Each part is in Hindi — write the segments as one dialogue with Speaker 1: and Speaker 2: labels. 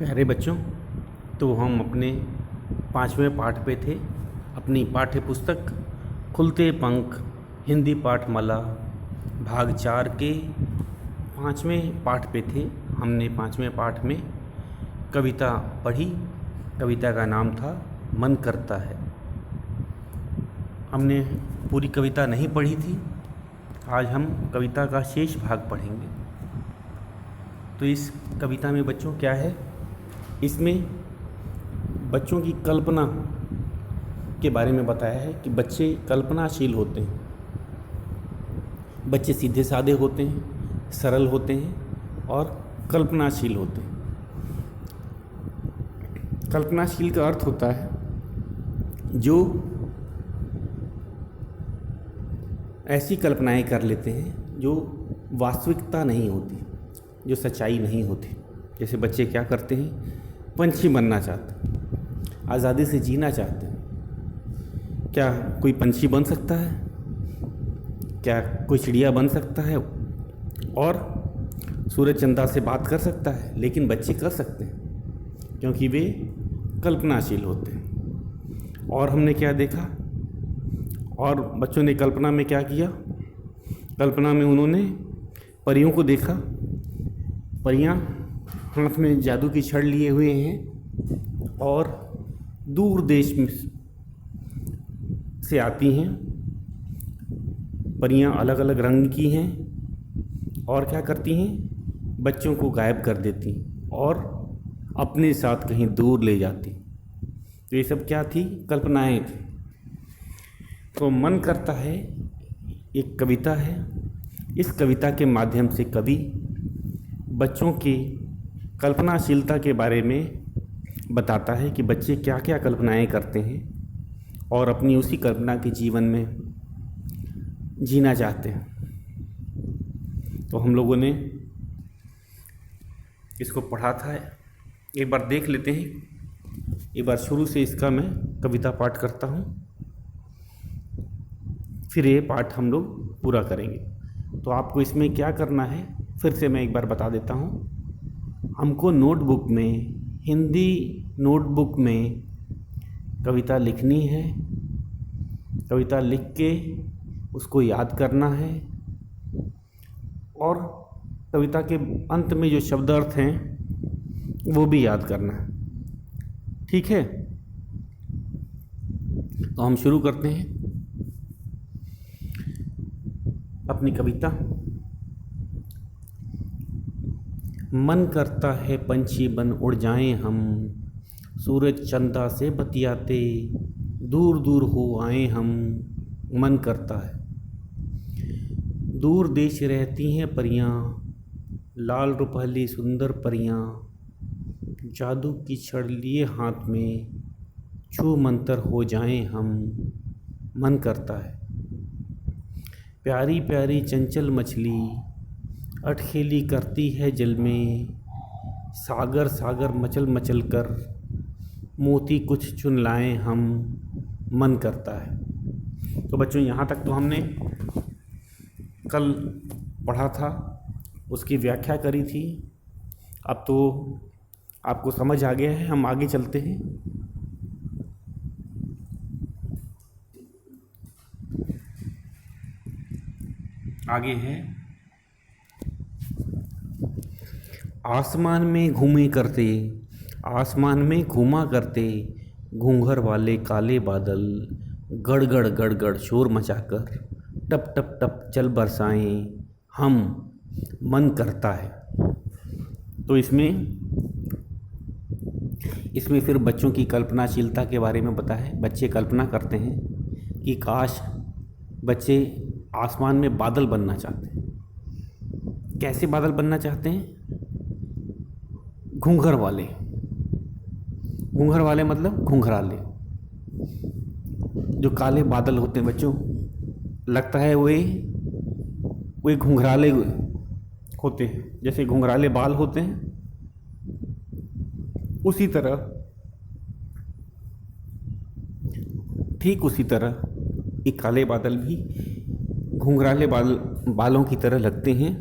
Speaker 1: प्यारे बच्चों, तो हम अपने 5वें पाठ पे थे। अपनी पाठ्य पुस्तक खुलते पंख हिंदी पाठमाला भाग 4 के 5वें पाठ पे थे। हमने 5वें पाठ में कविता पढ़ी। कविता का नाम था मन करता है। हमने पूरी कविता नहीं पढ़ी थी। आज हम कविता का शेष भाग पढ़ेंगे। तो इस कविता में बच्चों क्या है, इसमें बच्चों की कल्पना के बारे में बताया है कि बच्चे कल्पनाशील होते हैं। बच्चे सीधे साधे होते हैं, सरल होते हैं और कल्पनाशील होते हैं। कल्पनाशील का अर्थ होता है जो ऐसी कल्पनाएं कर लेते हैं जो वास्तविकता नहीं होती, जो सच्चाई नहीं होती। जैसे बच्चे क्या करते हैं, पंछी बनना चाहते हैं, आज़ादी से जीना चाहते हैं। क्या कोई पंछी बन सकता है? क्या कोई चिड़िया बन सकता है और सूरज चंदा से बात कर सकता है? लेकिन बच्चे कर सकते हैं क्योंकि वे कल्पनाशील होते हैं। और हमने क्या देखा, और बच्चों ने कल्पना में क्या किया? कल्पना में उन्होंने परियों को देखा। परियां हाथ में जादू की छड़ लिए हुए हैं और दूर देश में से आती हैं। परियां अलग अलग रंग की हैं और क्या करती हैं, बच्चों को गायब कर देती और अपने साथ कहीं दूर ले जाती। तो ये सब क्या थी? कल्पनाएं थी। तो मन करता है एक कविता है। इस कविता के माध्यम से कवि बच्चों की कल्पनाशीलता के बारे में बताता है कि बच्चे क्या क्या कल्पनाएं करते हैं और अपनी उसी कल्पना के जीवन में जीना चाहते हैं। तो हम लोगों ने इसको पढ़ा था, एक बार देख लेते हैं। एक बार शुरू से इसका मैं कविता पाठ करता हूँ, फिर ये पाठ हम लोग पूरा करेंगे। तो आपको इसमें क्या करना है, फिर से मैं एक बार बता देता हूँ। हमको नोटबुक में, हिंदी नोटबुक में कविता लिखनी है। कविता लिख के उसको याद करना है और कविता के अंत में जो शब्दार्थ हैं वो भी याद करना है। ठीक है, तो हम शुरू करते हैं अपनी कविता। मन करता है पंछी बन उड़ जाएं हम, सूरज चंदा से बतियाते दूर दूर हो आए हम। मन करता है। दूर देश रहती हैं परियां, लाल रुपहली सुंदर परियां, जादू की छड़ लिए हाथ में, छू मंतर हो जाएं हम। मन करता है। प्यारी प्यारी चंचल मछली अटखेली करती है जल में, सागर सागर मचल मचल कर मोती कुछ चुन लाएं हम। मन करता है। तो बच्चों, यहाँ तक तो हमने कल पढ़ा था, उसकी व्याख्या करी थी। अब तो आपको समझ आ गया है। हम आगे चलते हैं। आगे है, आसमान में घूमे करते, आसमान में घूमा करते, घूंघर वाले काले बादल, गड़गड़ गड़गड़ शोर मचाकर टप टप टप चल बरसाएं हम। मन करता है। तो इसमें फिर बच्चों की कल्पनाशीलता के बारे में बताया है। बच्चे कल्पना करते हैं कि काश बच्चे आसमान में बादल बनना चाहते हैं। कैसे बादल बनना चाहते हैं? घूंघर वाले। घूंघर वाले मतलब घुंघराले। जो काले बादल होते हैं बच्चों, लगता है वे घुंघराले होते हैं। जैसे घुंघराले बाल होते हैं, उसी तरह, ठीक उसी तरह ये काले बादल भी घुंघराले बालों की तरह लगते हैं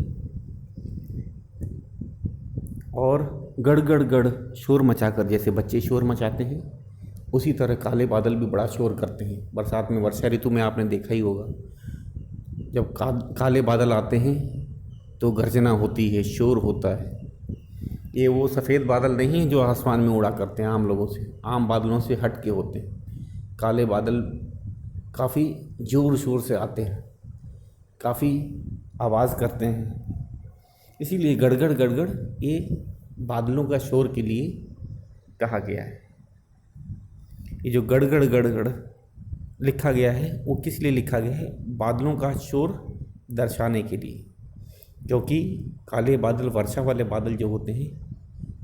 Speaker 1: और गड़ गड़ गड़ शोर मचाकर, जैसे बच्चे शोर मचाते हैं उसी तरह काले बादल भी बड़ा शोर करते हैं। बरसात में, वर्षा ऋतु में आपने देखा ही होगा, जब काले बादल आते हैं तो गर्जना होती है, शोर होता है। ये वो सफ़ेद बादल नहीं हैं जो आसमान में उड़ा करते हैं आम बादलों से हट के होते हैं। काले बादल काफ़ी ज़ोर शोर से आते हैं, काफ़ी आवाज़ करते हैं, इसीलिए गड़गड़ गड़गड़ ये बादलों का शोर के लिए कहा गया है। ये जो गड़गड़ गड़गड़ लिखा गया है वो किस लिए लिखा गया है? बादलों का शोर दर्शाने के लिए, क्योंकि काले बादल, वर्षा वाले बादल जो होते हैं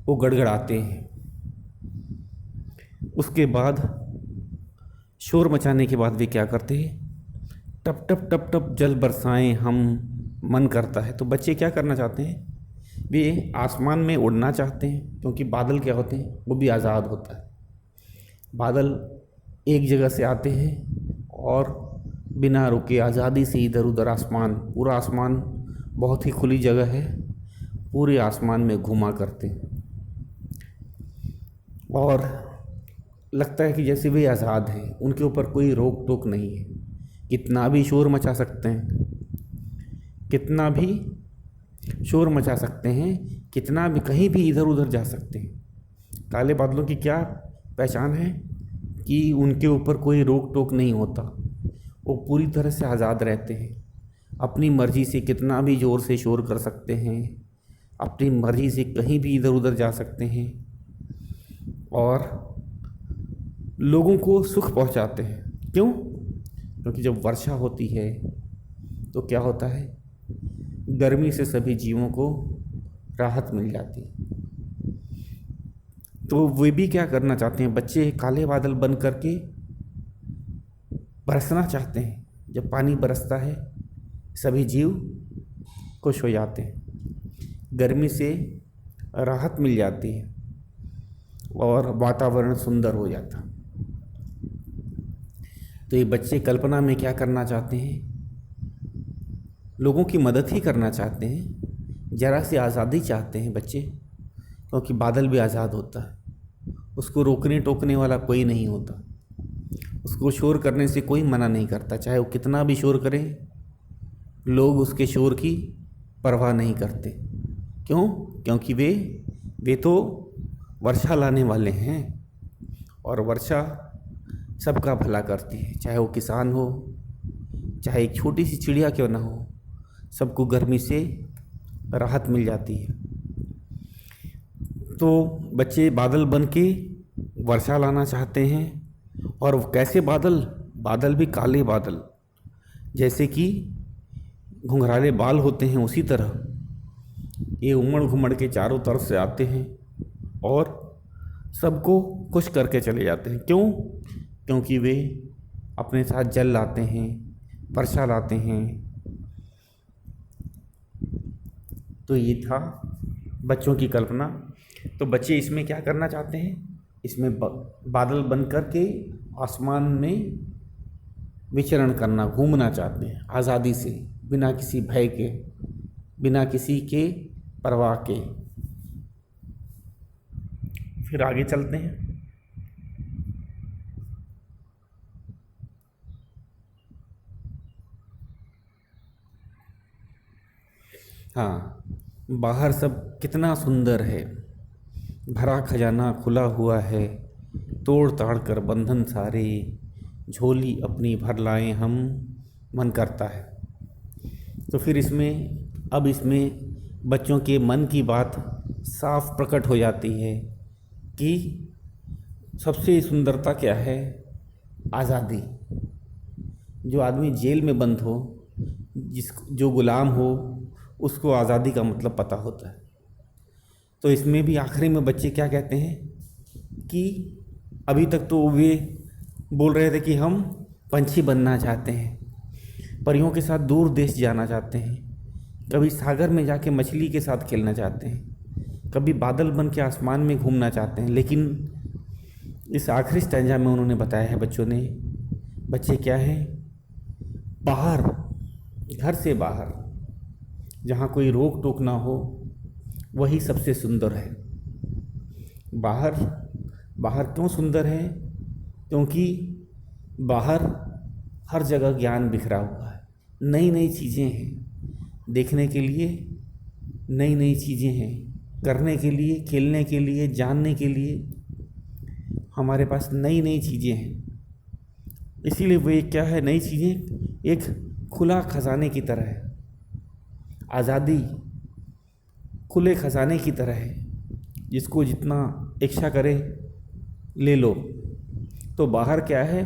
Speaker 1: वो गड़गड़ाते हैं। उसके बाद शोर मचाने के बाद वे क्या करते हैं? टप टप टप टप जल बरसाएं हम, मन करता है। तो बच्चे क्या करना चाहते हैं? वे आसमान में उड़ना चाहते हैं, क्योंकि बादल क्या होते हैं? वो भी आज़ाद होता है। बादल एक जगह से आते हैं और बिना रुके आज़ादी से इधर उधर आसमान, पूरा आसमान बहुत ही खुली जगह है, पूरे आसमान में घूमा करते हैं और लगता है कि जैसे वे आज़ाद हैं, उनके ऊपर कोई रोक टोक नहीं है। कितना भी शोर मचा सकते हैं, कितना भी शोर मचा सकते हैं, कितना भी कहीं भी इधर उधर जा सकते हैं। काले बादलों की क्या पहचान है? कि उनके ऊपर कोई रोक टोक नहीं होता, वो पूरी तरह से आज़ाद रहते हैं। अपनी मर्ज़ी से कितना भी ज़ोर से शोर कर सकते हैं, अपनी मर्ज़ी से कहीं भी इधर उधर जा सकते हैं और लोगों को सुख पहुंचाते हैं। क्यों? क्योंकि जब वर्षा होती है तो क्या होता है? गर्मी से सभी जीवों को राहत मिल जाती है। तो वे भी क्या करना चाहते हैं? बच्चे काले बादल बन करके बरसना चाहते हैं। जब पानी बरसता है सभी जीव खुश हो जाते हैं, गर्मी से राहत मिल जाती है और वातावरण सुंदर हो जाता। तो ये बच्चे कल्पना में क्या करना चाहते हैं? लोगों की मदद ही करना चाहते हैं, ज़रा सी आज़ादी चाहते हैं बच्चे, क्योंकि बादल भी आज़ाद होता है, उसको रोकने टोकने वाला कोई नहीं होता, उसको शोर करने से कोई मना नहीं करता। चाहे वो कितना भी शोर करे, लोग उसके शोर की परवाह नहीं करते। क्यों? क्योंकि वे तो वर्षा लाने वाले हैं और वर्षा सबका भला करती है। चाहे वो किसान हो, चाहे एक छोटी सी चिड़िया क्यों ना हो, सबको गर्मी से राहत मिल जाती है। तो बच्चे बादल बन के वर्षा लाना चाहते हैं। और कैसे बादल? बादल भी काले बादल, जैसे कि घुंघराले बाल होते हैं उसी तरह ये उमड़ घुमड़ के चारों तरफ से आते हैं और सबको खुश करके चले जाते हैं। क्यों? क्योंकि वे अपने साथ जल लाते हैं, वर्षा लाते हैं। तो ये था बच्चों की कल्पना। तो बच्चे इसमें क्या करना चाहते हैं? इसमें बादल बन कर के आसमान में विचरण करना, घूमना चाहते हैं आज़ादी से, बिना किसी भय के, बिना किसी के परवाह के। फिर आगे चलते हैं। हाँ, बाहर सब कितना सुंदर है, भरा खजाना खुला हुआ है, तोड़ ताड़ कर बंधन सारे, झोली अपनी भर लाएं हम, मन करता है। तो फिर इसमें बच्चों के मन की बात साफ प्रकट हो जाती है कि सबसे सुंदरता क्या है? आज़ादी। जो आदमी जेल में बंद हो, जो गुलाम हो, उसको आज़ादी का मतलब पता होता है। तो इसमें भी आखिरी में बच्चे क्या कहते हैं कि अभी तक तो वे बोल रहे थे कि हम पंछी बनना चाहते हैं, परियों के साथ दूर देश जाना चाहते हैं, कभी सागर में जाके मछली के साथ खेलना चाहते हैं, कभी बादल बन के आसमान में घूमना चाहते हैं। लेकिन इस आखिरी स्टैंजा में उन्होंने बताया है बच्चे क्या हैं? बाहर, घर से बाहर, जहाँ कोई रोक टोक ना हो, वही सबसे सुंदर है। बाहर बाहर क्यों सुंदर है? क्योंकि बाहर हर जगह ज्ञान बिखरा हुआ है, नई नई चीज़ें हैं देखने के लिए, नई नई चीज़ें हैं करने के लिए, खेलने के लिए, जानने के लिए। हमारे पास नई नई चीज़ें हैं, इसीलिए वे क्या है, नई चीज़ें एक खुला खजाने की तरह है। आज़ादी खुले खजाने की तरह है, जिसको जितना इच्छा करे ले लो। तो बाहर क्या है,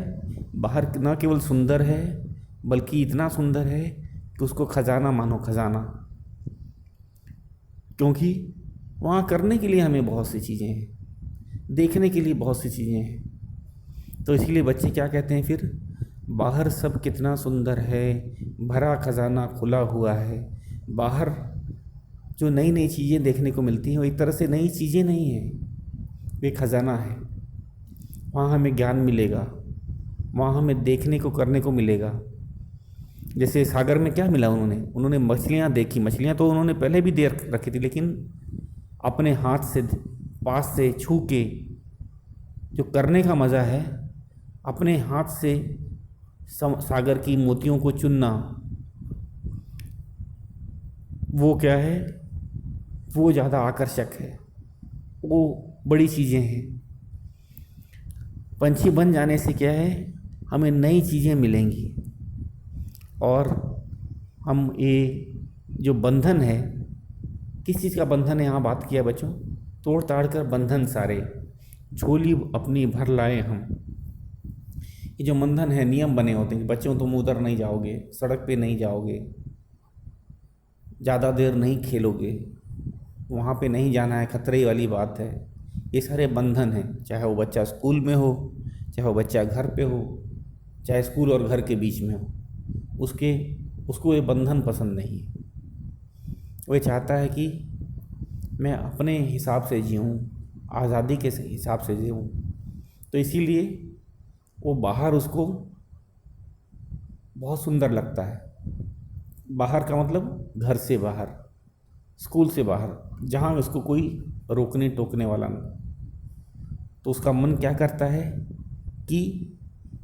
Speaker 1: बाहर न केवल सुंदर है बल्कि इतना सुंदर है कि उसको खजाना मानो, खजाना। क्योंकि वहाँ करने के लिए हमें बहुत सी चीज़ें हैं, देखने के लिए बहुत सी चीज़ें हैं। तो इसीलिए बच्चे क्या कहते हैं फिर, बाहर सब कितना सुंदर है, भरा खजाना खुला हुआ है। बाहर जो नई नई चीज़ें देखने को मिलती हैं वो एक तरह से नई चीज़ें नहीं हैं, वे खजाना है। वहाँ हमें ज्ञान मिलेगा, वहाँ हमें देखने को करने को मिलेगा। जैसे सागर में क्या मिला उन्होंने मछलियाँ देखी। मछलियाँ तो उन्होंने पहले भी दे रखी थी, लेकिन अपने हाथ से पास से छू के जो करने का मज़ा है, अपने हाथ से सागर की मोतियों को चुनना, वो क्या है, वो ज़्यादा आकर्षक है, वो बड़ी चीज़ें हैं। पंछी बन जाने से क्या है, हमें नई चीज़ें मिलेंगी। और हम ये जो बंधन है, किस चीज़ का बंधन है यहाँ बात किया बच्चों, तोड़ ताड़ कर बंधन सारे, झोली अपनी भर लाए हम। ये जो बंधन है, नियम बने होते हैं कि बच्चों तुम उधर नहीं जाओगे, सड़क पे नहीं जाओगे, ज़्यादा देर नहीं खेलोगे, वहाँ पे नहीं जाना है, खतरे वाली बात है। ये सारे बंधन हैं, चाहे वो बच्चा स्कूल में हो, चाहे वो बच्चा घर पे हो, चाहे स्कूल और घर के बीच में हो, उसको ये बंधन पसंद नहीं है। वो चाहता है कि मैं अपने हिसाब से जीऊँ, आज़ादी के हिसाब से जीऊँ। तो इसीलिए वो बाहर उसको बहुत सुंदर लगता है। बाहर का मतलब घर से बाहर, स्कूल से बाहर, जहाँ उसको कोई रोकने टोकने वाला नहीं। तो उसका मन क्या करता है कि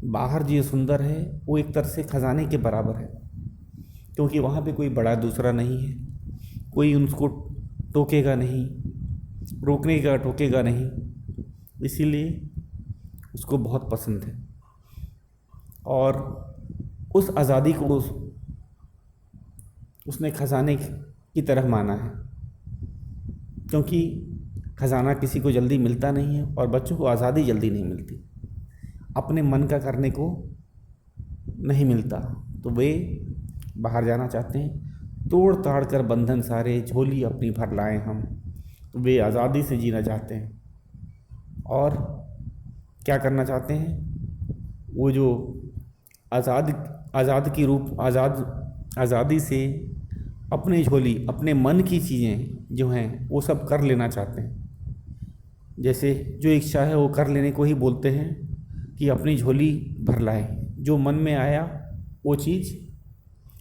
Speaker 1: बाहर जो सुंदर है वो एक तरह से खजाने के बराबर है, क्योंकि वहाँ पे कोई बड़ा दूसरा नहीं है, कोई उसको टोकेगा नहीं, रोकने का टोकेगा नहीं, इसीलिए उसको बहुत पसंद है। और उस आज़ादी को उसने खजाने की तरह माना है, क्योंकि खजाना किसी को जल्दी मिलता नहीं है और बच्चों को आज़ादी जल्दी नहीं मिलती, अपने मन का करने को नहीं मिलता। तो वे बाहर जाना चाहते हैं, तोड़ ताड़ कर बंधन सारे, झोली अपनी भर लाए हम। तो वे आज़ादी से जीना चाहते हैं और क्या करना चाहते हैं, वो जो आज़ादी से अपनी झोली, अपने मन की चीज़ें जो हैं वो सब कर लेना चाहते हैं। जैसे जो इच्छा है वो कर लेने को ही बोलते हैं कि अपनी झोली भर लाएं। जो मन में आया वो चीज़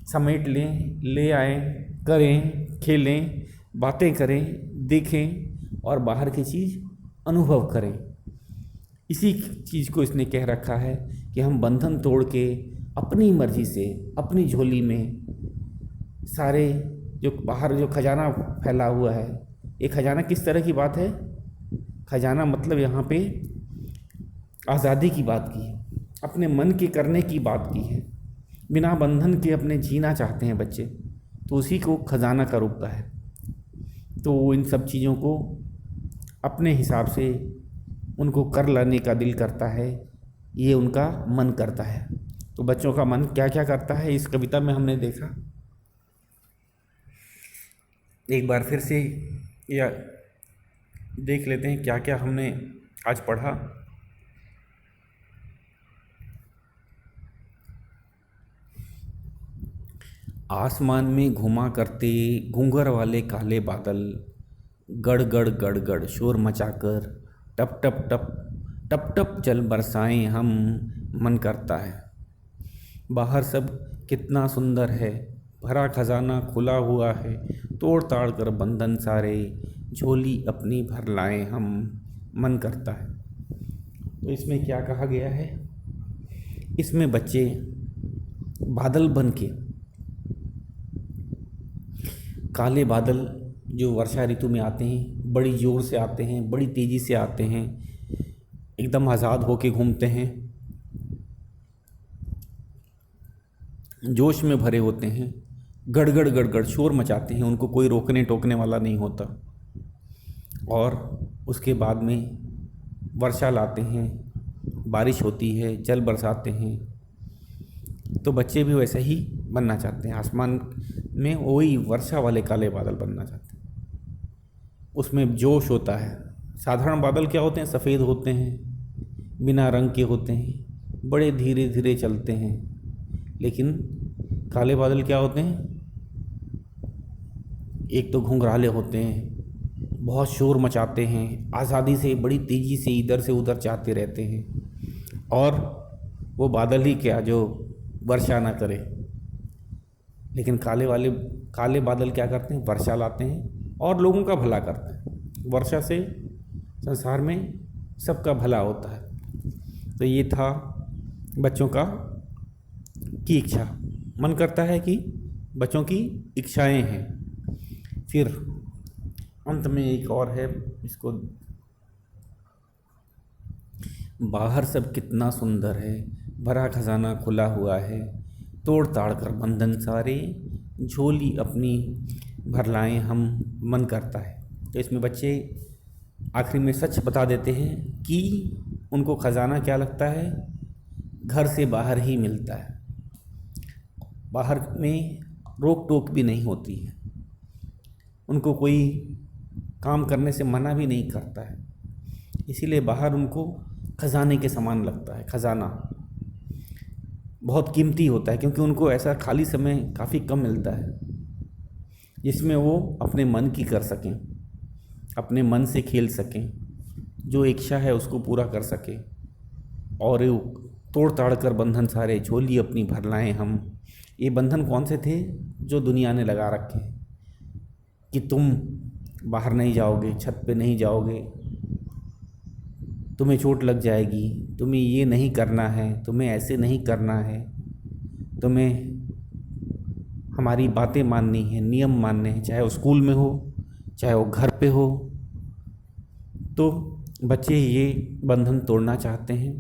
Speaker 1: समेट लें, ले आएं, करें, खेलें, बातें करें, देखें और बाहर की चीज़ अनुभव करें। इसी चीज़ को इसने कह रखा है कि हम बंधन तोड़ के अपनी मर्ज़ी से अपनी झोली में सारे जो बाहर जो खजाना फैला हुआ है, ये खजाना किस तरह की बात है, खजाना मतलब यहाँ पे आज़ादी की बात की है, अपने मन के करने की बात की है। बिना बंधन के अपने जीना चाहते हैं बच्चे, तो उसी को खजाना का रूप है। तो वो इन सब चीज़ों को अपने हिसाब से उनको कर लाने का दिल करता है, ये उनका मन करता है। तो बच्चों का मन क्या क्या करता है इस कविता में हमने देखा। एक बार फिर से या देख लेते हैं क्या क्या हमने आज पढ़ा। आसमान में घुमा करते घूंघर वाले काले बादल, गड़ गड़ गड़ गड़ शोर मचाकर टप टप टप टप टप जल बरसाएं हम, मन करता है। बाहर सब कितना सुंदर है, भरा खजाना खुला हुआ है, तोड़ ताड़ कर बंधन सारे, झोली अपनी भर लाएं हम, मन करता है। तो इसमें क्या कहा गया है, इसमें बच्चे बादल बन के, काले बादल जो वर्षा ऋतु में आते हैं, बड़ी ज़ोर से आते हैं, बड़ी तेज़ी से आते हैं, एकदम आज़ाद होके घूमते हैं, जोश में भरे होते हैं, गड़गड़ गड़गड़ शोर मचाते हैं, उनको कोई रोकने टोकने वाला नहीं होता। और उसके बाद में वर्षा लाते हैं, बारिश होती है, जल बरसाते हैं। तो बच्चे भी वैसे ही बनना चाहते हैं, आसमान में वही वर्षा वाले काले बादल बनना चाहते हैं। उसमें जोश होता है। साधारण बादल क्या होते हैं, सफ़ेद होते हैं, बिना रंग के होते हैं, बड़े धीरे धीरे चलते हैं। लेकिन काले बादल क्या होते हैं, एक तो घुंघराले होते हैं, बहुत शोर मचाते हैं, आज़ादी से बड़ी तेज़ी से इधर से उधर जाते रहते हैं। और वो बादल ही क्या जो वर्षा ना करे। लेकिन काले बादल क्या करते हैं, वर्षा लाते हैं और लोगों का भला करते हैं। वर्षा से संसार में सबका भला होता है। तो ये था बच्चों की इच्छा। मन करता है कि बच्चों की इच्छाएं हैं। फिर अंत में एक और है, इसको, बाहर सब कितना सुंदर है, भरा खजाना खुला हुआ है, तोड़ ताड़ कर बंधन सारे, झोली अपनी भर लाएं हम, मन करता है। तो इसमें बच्चे आखिरी में सच बता देते हैं कि उनको खजाना क्या लगता है, घर से बाहर ही मिलता है। बाहर में रोक टोक भी नहीं होती है, उनको कोई काम करने से मना भी नहीं करता है। इसीलिए बाहर उनको खजाने के समान लगता है। खजाना बहुत कीमती होता है, क्योंकि उनको ऐसा खाली समय काफ़ी कम मिलता है जिसमें वो अपने मन की कर सकें, अपने मन से खेल सकें, जो इच्छा है उसको पूरा कर सकें। और तोड़ ताड़ कर बंधन सारे, झोली अपनी भर लाएं हम। ये बंधन कौन से थे, जो दुनिया ने लगा रखे हैं कि तुम बाहर नहीं जाओगे, छत पे नहीं जाओगे, तुम्हें चोट लग जाएगी, तुम्हें ये नहीं करना है, तुम्हें ऐसे नहीं करना है, तुम्हें हमारी बातें माननी है, नियम मानने हैं, चाहे वो स्कूल में हो, चाहे वो घर पे हो। तो बच्चे ये बंधन तोड़ना चाहते हैं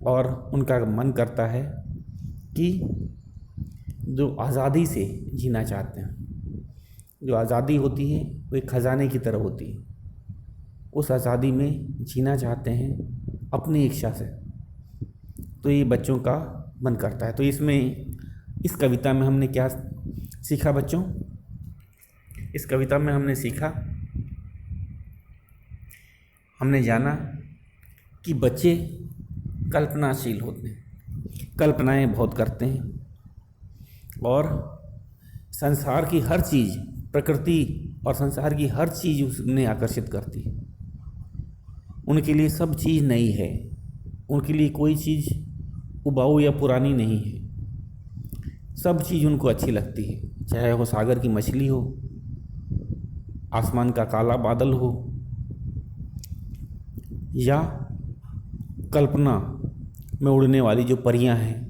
Speaker 1: और उनका मन करता है कि जो आज़ादी से जीना चाहते हैं। जो आज़ादी होती है वो एक ख़जाने की तरह होती है। उस आज़ादी में जीना चाहते हैं अपनी इच्छा से। तो ये बच्चों का मन करता है। तो इसमें, इस कविता में हमने क्या सीखा बच्चों? इस कविता में हमने सीखा, हमने जाना कि बच्चे कल्पनाशील होते हैं, कल्पनाएं बहुत करते हैं और संसार की हर चीज़, प्रकृति और संसार की हर चीज़ उन्हें आकर्षित करती है। उनके लिए सब चीज़ नई है, उनके लिए कोई चीज़ उबाऊ या पुरानी नहीं है। सब चीज़ उनको अच्छी लगती है, चाहे वो सागर की मछली हो, आसमान का काला बादल हो, या कल्पना में उड़ने वाली जो परियां हैं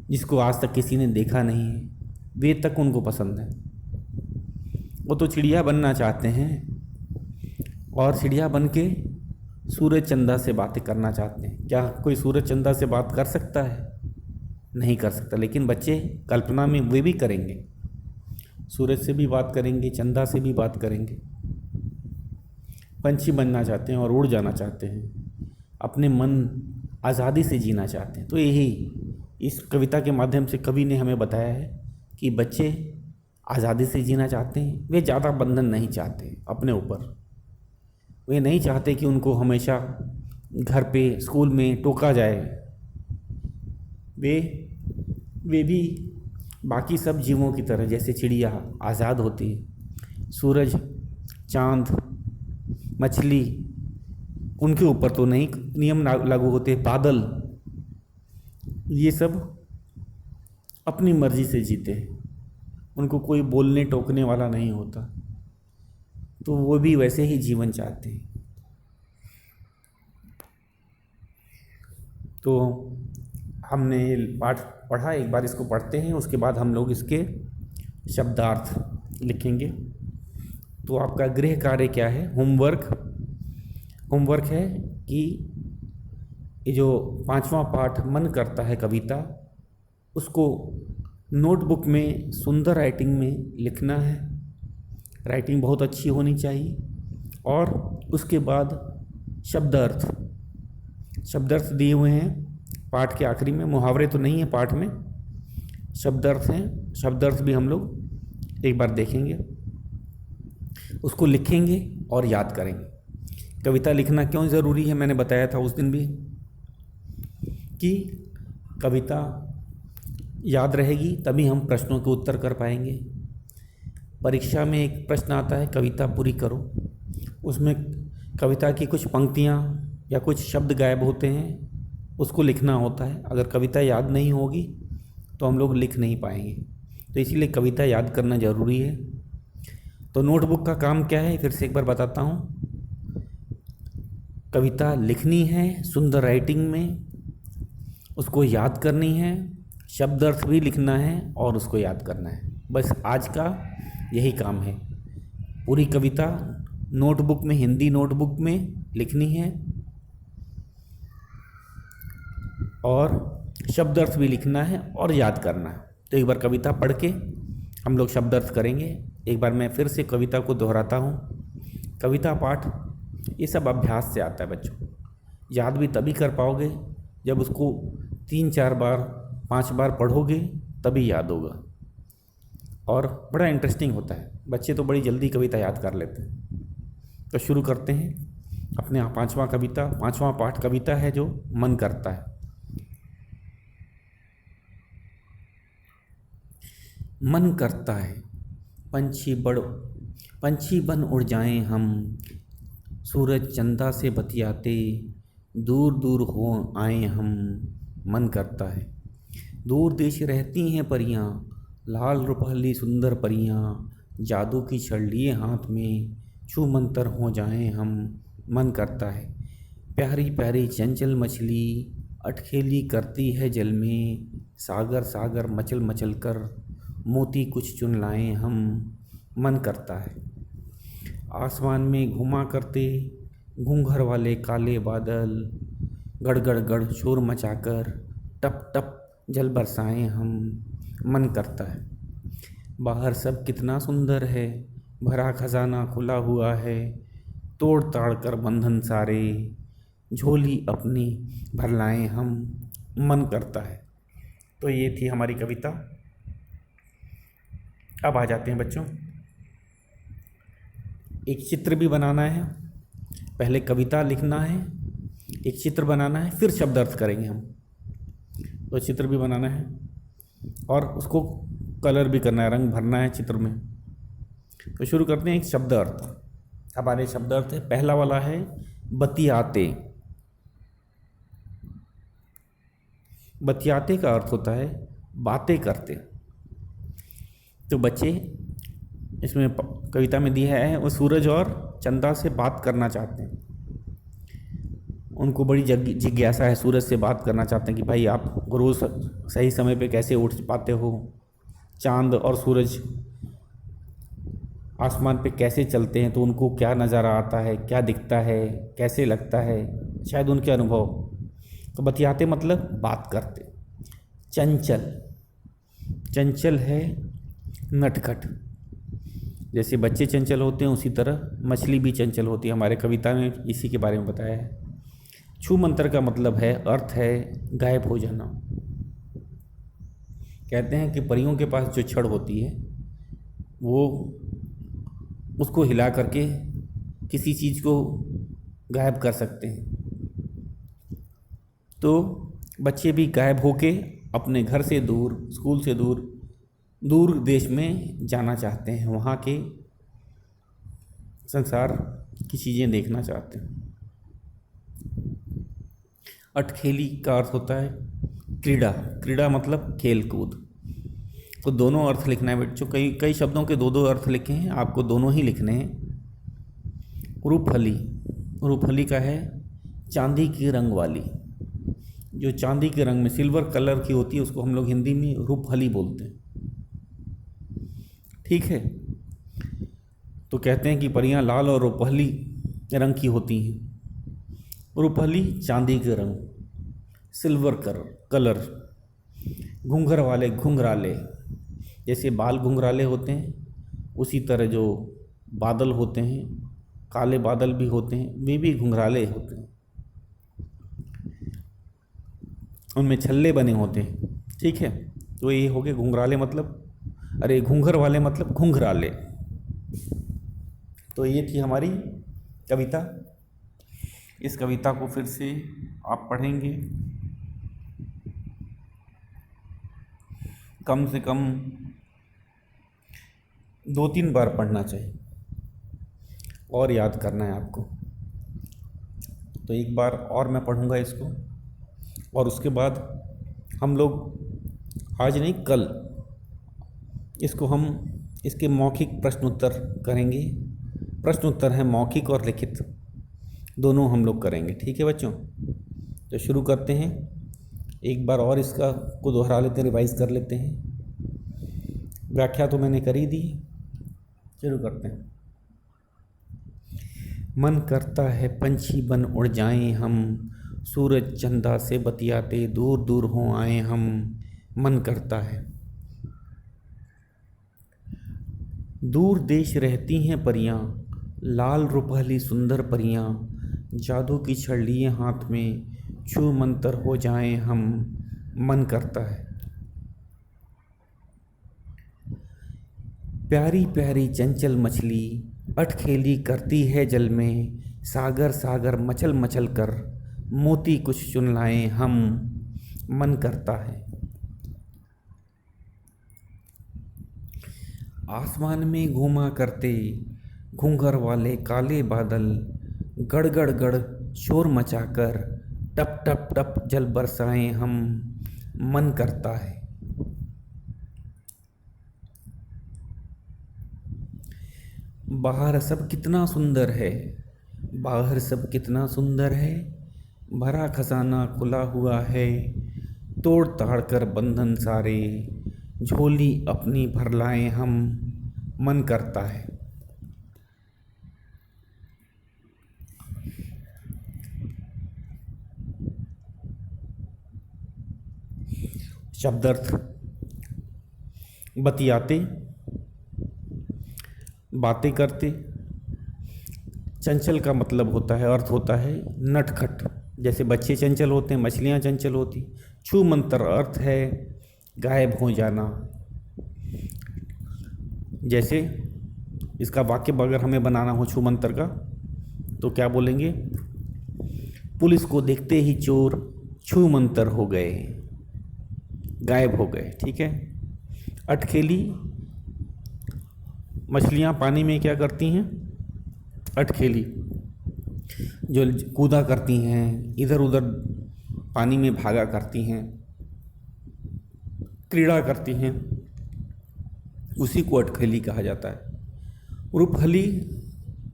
Speaker 1: जिसको आज तक किसी ने देखा नहीं है, वे तक उनको पसंद है। वो तो चिड़िया बनना चाहते हैं और चिड़िया बन के सूरज चंदा से बातें करना चाहते हैं। क्या कोई सूरज चंदा से बात कर सकता है? नहीं कर सकता। लेकिन बच्चे कल्पना में वे भी करेंगे, सूरज से भी बात करेंगे, चंदा से भी बात करेंगे। पंछी बनना चाहते हैं और उड़ जाना चाहते हैं, अपने मन आज़ादी से जीना चाहते हैं। तो यही इस कविता के माध्यम से कवि ने हमें बताया है कि बच्चे आज़ादी से जीना चाहते हैं। वे ज़्यादा बंधन नहीं चाहते अपने ऊपर। वे नहीं चाहते कि उनको हमेशा घर पे, स्कूल में टोका जाए। वे भी बाकी सब जीवों की तरह, जैसे चिड़िया आज़ाद होती है, सूरज, चाँद, मछली, उनके ऊपर तो नहीं नियम लागू होते। बादल, ये सब अपनी मर्ज़ी से जीते हैं, उनको कोई बोलने टोकने वाला नहीं होता। तो वो भी वैसे ही जीवन चाहते हैं। तो हमने ये पाठ पढ़ा, एक बार इसको पढ़ते हैं, उसके बाद हम लोग इसके शब्दार्थ लिखेंगे। तो आपका गृह कार्य क्या है? होमवर्क है कि ये जो 5वां पाठ मन करता है कविता, उसको नोटबुक में सुंदर राइटिंग में लिखना है। राइटिंग बहुत अच्छी होनी चाहिए। और उसके बाद शब्दार्थ दिए हुए हैं पाठ के आखिरी में। मुहावरे तो नहीं है पाठ में, शब्दार्थ हैं। शब्दार्थ भी हम लोग एक बार देखेंगे, उसको लिखेंगे और याद करेंगे। कविता लिखना क्यों ज़रूरी है, मैंने बताया था उस दिन भी कि कविता याद रहेगी तभी हम प्रश्नों के उत्तर कर पाएंगे। परीक्षा में एक प्रश्न आता है, कविता पूरी करो। उसमें कविता की कुछ पंक्तियाँ या कुछ शब्द गायब होते हैं, उसको लिखना होता है। अगर कविता याद नहीं होगी तो हम लोग लिख नहीं पाएंगे। तो इसीलिए कविता याद करना ज़रूरी है। तो नोटबुक का काम क्या है, फिर से एक बार बताता हूँ। कविता लिखनी है सुंदर राइटिंग में, उसको याद करनी है, शब्दार्थ भी लिखना है और उसको याद करना है। बस आज का यही काम है। पूरी कविता नोटबुक में, हिंदी नोटबुक में लिखनी है और शब्दार्थ भी लिखना है और याद करना है। तो एक बार कविता पढ़ के हम लोग शब्दार्थ करेंगे। एक बार मैं फिर से कविता को दोहराता हूँ। कविता पाठ ये सब अभ्यास से आता है बच्चों। याद भी तभी कर पाओगे जब उसको 3-4 बार 5 बार पढ़ोगे, तभी याद होगा। और बड़ा इंटरेस्टिंग होता है। बच्चे तो बड़ी जल्दी कविता याद कर लेते हैं। तो शुरू करते हैं अपने 5वां पाठ कविता है जो मन करता है। मन करता है पंछी बन उड़ जाएं हम, सूरज चंदा से बतियाते, दूर दूर हो आए हम। मन करता है दूर देश रहती हैं परियां, लाल रुपहली सुंदर परियां, जादू की छड़ लिए हाथ में, छू मंतर हो जाएं हम। मन करता है प्यारी प्यारी चंचल मछली, अटखेली करती है जल में, सागर सागर मचल मचल कर, मोती कुछ चुन लाएं हम। मन करता है आसमान में घुमा करते, घूंघर वाले काले बादल, गड़ गड़ गड़ शोर मचाकर, टप टप जल बरसाएं हम। मन करता है बाहर सब कितना सुंदर है, भरा खजाना खुला हुआ है, तोड़ ताड़ कर बंधन सारे, झोली अपनी भर लाएं हम। मन करता है। तो ये थी हमारी कविता। अब आ जाते हैं बच्चों, एक चित्र भी बनाना है। पहले कविता लिखना है, एक चित्र बनाना है, फिर शब्दार्थ करेंगे हम। तो चित्र भी बनाना है और उसको कलर भी करना है, रंग भरना है चित्र में। तो शुरू करते हैं एक शब्दार्थ। हमारे शब्दार्थ है, पहला वाला है बतियाते। बतियाते का अर्थ होता है बातें करते। तो बच्चे इसमें कविता में दिया है वो सूरज और चंदा से बात करना चाहते हैं। उनको बड़ी जिज्ञासा है, सूरज से बात करना चाहते हैं कि भाई आप रोज़ सही समय पे कैसे उठ पाते हो, चांद और सूरज आसमान पे कैसे चलते हैं, तो उनको क्या नज़ारा आता है, क्या दिखता है, कैसे लगता है, शायद उनके अनुभव। तो बतियाते मतलब बात करते। चंचल है नटखट। जैसे बच्चे चंचल होते हैं उसी तरह मछली भी चंचल होती है। हमारे कविता में इसी के बारे में बताया है। छू मंतर का मतलब है, अर्थ है गायब हो जाना। कहते हैं कि परियों के पास जो छड़ होती है वो उसको हिला करके किसी चीज़ को गायब कर सकते हैं। तो बच्चे भी गायब होके अपने घर से दूर, स्कूल से दूर, दूर देश में जाना चाहते हैं, वहाँ के संसार की चीज़ें देखना चाहते हैं। अटखेली का अर्थ होता है क्रीड़ा मतलब खेल कूद। तो दोनों अर्थ लिखना है बच्चों। कई शब्दों के दो अर्थ लिखे हैं, आपको दोनों ही लिखने हैं। रूपहली का है चांदी की रंग वाली। जो चांदी के रंग में सिल्वर कलर की होती है उसको हम लोग हिंदी में रूपहली बोलते हैं। ठीक है, तो कहते हैं कि परियां लाल और रूपहली रंग की होती हैं। रूपहली चांदी के रंग, सिल्वर कलर, घूंघर वाले घुंघराले, जैसे बाल घुंघराले होते हैं उसी तरह जो बादल होते हैं, काले बादल भी होते हैं, वे भी घुंघराले होते हैं, उनमें छल्ले बने होते हैं। ठीक है, तो ये हो गए घुंघराले मतलब, अरे घूंघर वाले मतलब घुंघराले। तो ये थी हमारी कविता। इस कविता को फिर से आप पढ़ेंगे, कम से कम 2-3 बार पढ़ना चाहिए और याद करना है आपको। तो एक बार और मैं पढ़ूंगा इसको, और उसके बाद हम लोग आज नहीं कल इसको हम इसके मौखिक प्रश्न उत्तर करेंगे। प्रश्न उत्तर हैं मौखिक और लिखित, दोनों हम लोग करेंगे। ठीक है बच्चों, तो शुरू करते हैं। एक बार और इसका को दोहरा लेते हैं, रिवाइज कर लेते हैं। व्याख्या तो मैंने कर ही दी, शुरू करते हैं। मन करता है पंछी बन उड़ जाएं हम, सूरज चंदा से बतियाते दूर दूर हो आए हम। मन करता है। दूर देश रहती हैं परियां, लाल रुपहली सुंदर परियां, जादू की छड़ लिए हाथ में, छू मंतर हो जाएं हम। मन करता है। प्यारी प्यारी चंचल मछली अटखेली करती है जल में, सागर सागर मचल मचल कर मोती कुछ चुन लाएं हम। मन करता है। आसमान में घूमा करते घूंघर वाले काले बादल, गड़ गड़ गड़ शोर मचाकर टप टप टप जल बरसाएं हम। मन करता है। बाहर सब कितना सुंदर है, बाहर सब कितना सुंदर है, भरा खजाना खुला हुआ है, तोड़ ताड़ कर बंधन सारे, झोली अपनी भर लाएं हम। मन करता है। शब्दार्थ। बतियाते, बातें करते। चंचल का मतलब होता है, अर्थ होता है नटखट, जैसे बच्चे चंचल होते हैं, मछलियाँ चंचल होती। छू मंतर अर्थ है गायब हो जाना। जैसे इसका वाक्य अगर हमें बनाना हो छू मंतर का, तो क्या बोलेंगे? पुलिस को देखते ही चोर छू मंतर हो गए, गायब हो गए। ठीक है। अटखेली, मछलियाँ पानी में क्या करती हैं? अटखेली, जो कूदा करती हैं, इधर उधर पानी में भागा करती हैं, क्रीड़ा करती हैं, उसी को अटखेली कहा जाता है। रूपहली,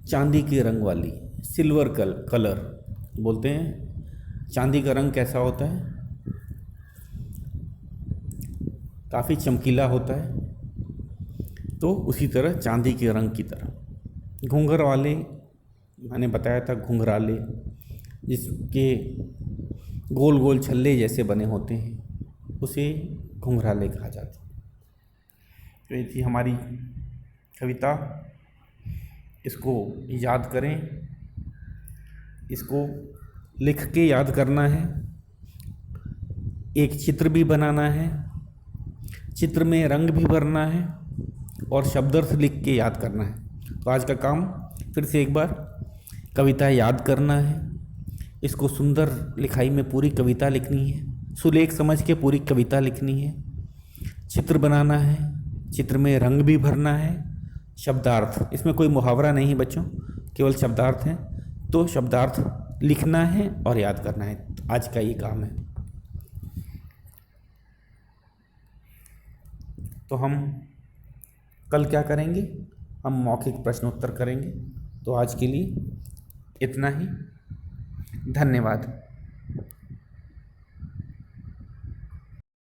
Speaker 1: चांदी के रंग वाली, सिल्वर कलर बोलते हैं। चांदी का रंग कैसा होता है? काफ़ी चमकीला होता है, तो उसी तरह चांदी के रंग की तरह। घूंघर वाले मैंने बताया था, घुंघराले, जिसके गोल गोल छल्ले जैसे बने होते हैं, उसे घुंघराले कहा जाता है। तो ये थी हमारी कविता। इसको याद करें, इसको लिख के याद करना है। एक चित्र भी बनाना है, चित्र में रंग भी भरना है, और शब्दार्थ लिख के याद करना है। तो आज का काम फिर से एक बार कविता याद करना है, इसको सुंदर लिखाई में पूरी कविता लिखनी है, सुलेख समझ के पूरी कविता लिखनी है, चित्र बनाना है, चित्र में रंग भी भरना है, शब्दार्थ, इसमें कोई मुहावरा नहीं बच्चों, केवल शब्दार्थ हैं। तो शब्दार्थ लिखना है और याद करना है। आज का ये काम है। तो हम कल क्या करेंगे? हम मौखिक प्रश्न उत्तर करेंगे। तो आज के लिए इतना ही। धन्यवाद।